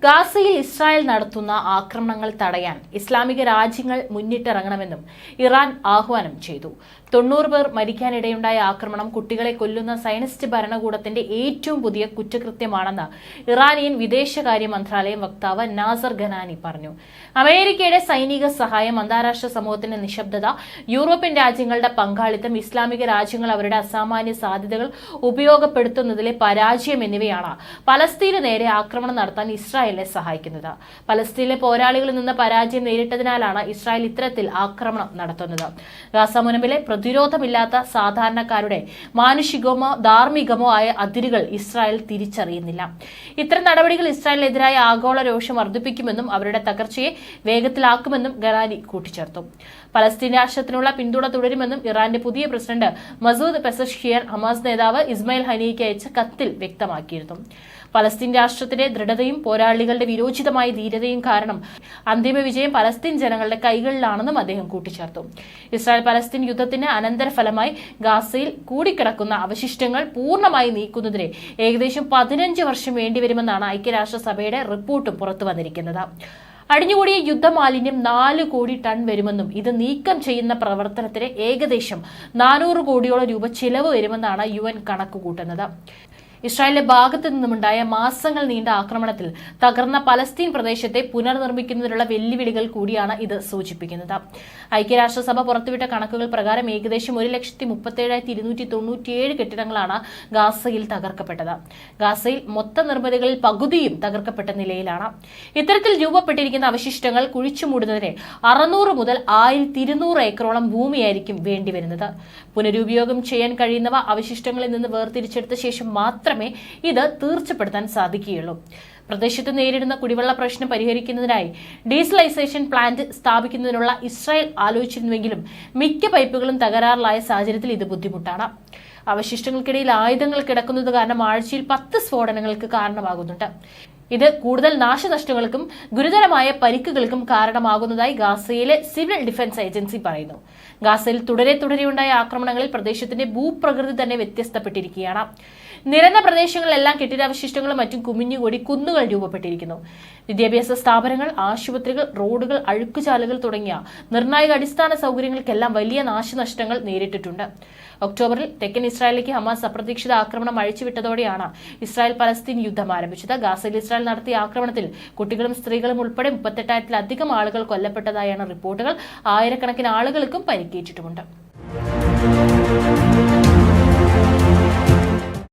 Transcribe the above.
ഗാസയിൽ ഇസ്രായേൽ നടത്തുന്ന ആക്രമണങ്ങൾ തടയാൻ ഇസ്ലാമിക രാജ്യങ്ങൾ മുന്നിട്ടിറങ്ങണമെന്നും ഇറാൻ ആഹ്വാനം ചെയ്തു. 90 പേർ മരിക്കാനിടയുണ്ടായ ആക്രമണം കുട്ടികളെ കൊല്ലുന്ന സയനിസ്റ്റ് ഭരണകൂടത്തിന്റെ ഏറ്റവും പുതിയ കുറ്റകൃത്യമാണെന്ന് ഇറാനിയൻ വിദേശകാര്യ മന്ത്രാലയം വക്താവ് നാസർ ഖനാനി പറഞ്ഞു. അമേരിക്കയുടെ സൈനിക സഹായം, അന്താരാഷ്ട്ര സമൂഹത്തിന്റെ നിശബ്ദത, യൂറോപ്യൻ രാജ്യങ്ങളുടെ പങ്കാളിത്തം, ഇസ്ലാമിക രാജ്യങ്ങൾ അവരുടെ അസാമാന്യ സാധ്യതകൾ ഉപയോഗപ്പെടുത്തുന്നതിലെ പരാജയം എന്നിവയാണ് പലസ്തീന് നേരെ ആക്രമണം നടത്താൻ ഇസ്രായേലിനെ സഹായിക്കുന്നത്. പലസ്തീനിലെ പോരാളികളിൽ നിന്ന് പരാജയം നേരിട്ടതിനാലാണ് ഇസ്രായേൽ ഇത്തരത്തിൽ ആക്രമണം നടത്തുന്നത്. ഗാസ മുനമ്പിലെ പ്രതിരോധമില്ലാത്ത സാധാരണക്കാരുടെ മാനുഷികമോ ധാർമ്മികമോ ആയ അതിരുകൾ ഇസ്രായേൽ തിരിച്ചറിയുന്നില്ല. ഇത്തരം നടപടികൾ ഇസ്രായേലിനെതിരായ ആഗോള രോഷം വർദ്ധിപ്പിക്കുമെന്നും അവരുടെ തകർച്ചയെ വേഗത്തിലാക്കുമെന്നും ഖനാനി കൂട്ടിച്ചേർത്തു. പലസ്തീൻ രാഷ്ട്രത്തിനുള്ള പിന്തുണ തുടരുമെന്നും ഇറാന്റെ പുതിയ പ്രസിഡന്റ് മസൂദ് പെസഷ്കിയാൻ ഹമാസ് നേതാവ് ഇസ്മായിൽ ഹനിയയ്ക്ക് അയച്ച കത്തിൽ വ്യക്തമാക്കിയിരുന്നു. പലസ്തീൻ രാഷ്ട്രത്തിന്റെ ദൃഢതയും പോരാളികളുടെ വിരോചിതമായ ധീരതയും കാരണം അന്തിമ വിജയം പലസ്തീൻ ജനങ്ങളുടെ കൈകളിലാണെന്നും അദ്ദേഹം കൂട്ടിച്ചേർത്തു. ഇസ്രായേൽ പലസ്തീൻ യുദ്ധത്തിന് അനന്തരഫലമായി ഗാസയിൽ കൂടിക്കിടക്കുന്ന അവശിഷ്ടങ്ങൾ പൂർണ്ണമായി നീക്കുന്നതിന് ഏകദേശം 15 വർഷം വേണ്ടിവരുമെന്നാണ് ഐക്യരാഷ്ട്രസഭയുടെ റിപ്പോർട്ടും പുറത്തു വന്നിരിക്കുന്നത്. അടിഞ്ഞുകൂടിയ യുദ്ധമാലിന്യം 4 കോടി ടൺ വരുമെന്നും ഇത് നീക്കം ചെയ്യുന്ന പ്രവർത്തനത്തിന് ഏകദേശം 400 കോടിയോളം രൂപ ചിലവ് വരുമെന്നാണ് UN കണക്കുകൂട്ടുന്നത്. ഇസ്രായേലിന്റെ ഭാഗത്തു നിന്നുമുണ്ടായ മാസങ്ങൾ നീണ്ട ആക്രമണത്തിൽ തകർന്ന പലസ്തീൻ പ്രദേശത്തെ പുനർനിർമ്മിക്കുന്നതിനുള്ള വെല്ലുവിളികൾ കൂടിയാണ് ഇത് സൂചിപ്പിക്കുന്നത്. ഐക്യരാഷ്ട്രസഭ പുറത്തുവിട്ട കണക്കുകൾ പ്രകാരം ഏകദേശം 1,37,297 കെട്ടിടങ്ങളാണ് ഗാസയിൽ തകർക്കപ്പെട്ടത്. ഗാസയിൽ മൊത്ത നിർമ്മിതികളിൽ പകുതിയും തകർക്കപ്പെട്ട നിലയിലാണ്. ഇത്തരത്തിൽ രൂപപ്പെട്ടിരിക്കുന്ന അവശിഷ്ടങ്ങൾ കുഴിച്ചുമൂടുന്നതിന് 600 മുതൽ 1200 ഏക്കറോളം ഭൂമിയായിരിക്കും വേണ്ടിവരുന്നത്. പുനരുപയോഗം ചെയ്യാൻ കഴിയുന്നവ അവശിഷ്ടങ്ങളിൽ നിന്ന് വേർതിരിച്ചെടുത്ത ശേഷം മാത്രമേ ഇത് തീർച്ചപ്പെടുത്താൻ സാധിക്കുകയുള്ളൂ. പ്രദേശത്ത് നേരിടുന്ന കുടിവെള്ള പ്രശ്നം പരിഹരിക്കുന്നതിനായി ഡീസലൈസേഷൻ പ്ലാന്റ് സ്ഥാപിക്കുന്നതിനുള്ള ഇസ്രായേൽ ആലോചിച്ചിരുന്നുവെങ്കിലും മിക്ക പൈപ്പുകളും തകരാറിലായ സാഹചര്യത്തിൽ ഇത് ബുദ്ധിമുട്ടാണ്. അവശിഷ്ടങ്ങൾക്കിടയിൽ ആയുധങ്ങൾ കിടക്കുന്നത് കാരണം ആഴ്ചയിൽ 10 സ്ഫോടനങ്ങൾക്ക് കാരണമാകുന്നുണ്ട്. ഇത് കൂടുതൽ നാശനഷ്ടങ്ങൾക്കും ഗുരുതരമായ പരിക്കുകൾക്കും കാരണമാകുന്നതായി ഗാസയിലെ സിവിൽ ഡിഫൻസ് ഏജൻസി പറയുന്നു. ഗാസയിൽ തുടരെയുണ്ടായ ആക്രമണങ്ങളിൽ പ്രദേശത്തിന്റെ ഭൂപ്രകൃതി തന്നെ വ്യത്യസ്തപ്പെട്ടിരിക്കുകയാണ്. നിരന്ന പ്രദേശങ്ങളിലെല്ലാം കെട്ടിടാവശിഷ്ടങ്ങളും മറ്റും കുമിഞ്ഞുകൂടി കുന്നുകൾ രൂപപ്പെട്ടിരിക്കുന്നു. വിദ്യാഭ്യാസ സ്ഥാപനങ്ങൾ, ആശുപത്രികൾ, റോഡുകൾ, അഴുക്കുചാലുകൾ തുടങ്ങിയ നിർണായക അടിസ്ഥാന സൗകര്യങ്ങൾക്കെല്ലാം വലിയ നാശനഷ്ടങ്ങൾ നേരിട്ടിട്ടുണ്ട്. ഒക്ടോബറിൽ തെക്കൻ ഇസ്രായേലിലേക്ക് ഹമാസ് അപ്രതീക്ഷിത ആക്രമണം അഴിച്ചുവിട്ടതോടെയാണ് ഇസ്രായേൽ പലസ്തീൻ യുദ്ധം ആരംഭിച്ചത്. ഗാസയിൽ ഇസ്രായേൽ നടത്തിയ ആക്രമണത്തിൽ കുട്ടികളും സ്ത്രീകളും ഉൾപ്പെടെ 38,000-ലധികം ആളുകൾ കൊല്ലപ്പെട്ടതായാണ് റിപ്പോർട്ടുകൾ. ആയിരക്കണക്കിന് ആളുകൾക്കും പരിക്കേറ്റിട്ടുമുണ്ട്.